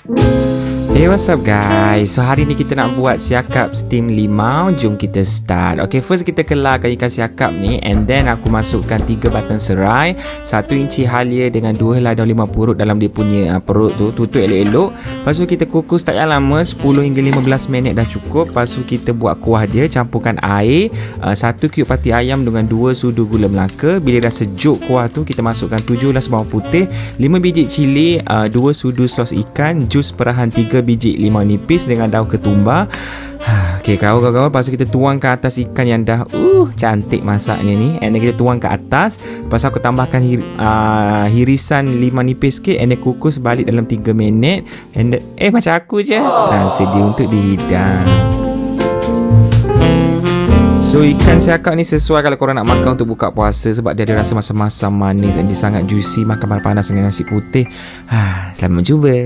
Hey, what's up guys? So hari ni kita nak buat siakap steam limau. Jom kita start. Okay, first kita kelarkan ikan siakap ni, and then aku masukkan 3 batang serai, 1 inci halia dengan 2 helai daun limau purut dalam dia punya perut tu. Tutup elok-elok. Lepas tu kita kukus tak payah lama, 10 hingga 15 minit dah cukup. Lepas tu kita buat kuah dia, campurkan air, 1 cube pati ayam dengan 2 sudu gula Melaka. Bila dah sejuk kuah tu, kita masukkan 7 las bawang putih, 5 biji cili, 2 sudu sos ikan, jus perahan 3 biji limau nipis dengan daun ketumbar. Okey, kawan-kawan, lepas tu kita tuang ke atas ikan yang dah cantik masaknya ni, and then kita tuang ke atas. Lepas tu aku tambahkan hirisan limau nipis sikit, and then kukus balik dalam 3 minit, and then, macam aku je. Sedia untuk dihidang. So ikan siakap ni sesuai kalau korang nak makan untuk buka puasa, sebab dia ada rasa masam-masam manis, dan dia sangat juicy, makan panas-panas dengan nasi putih. Selamat cuba.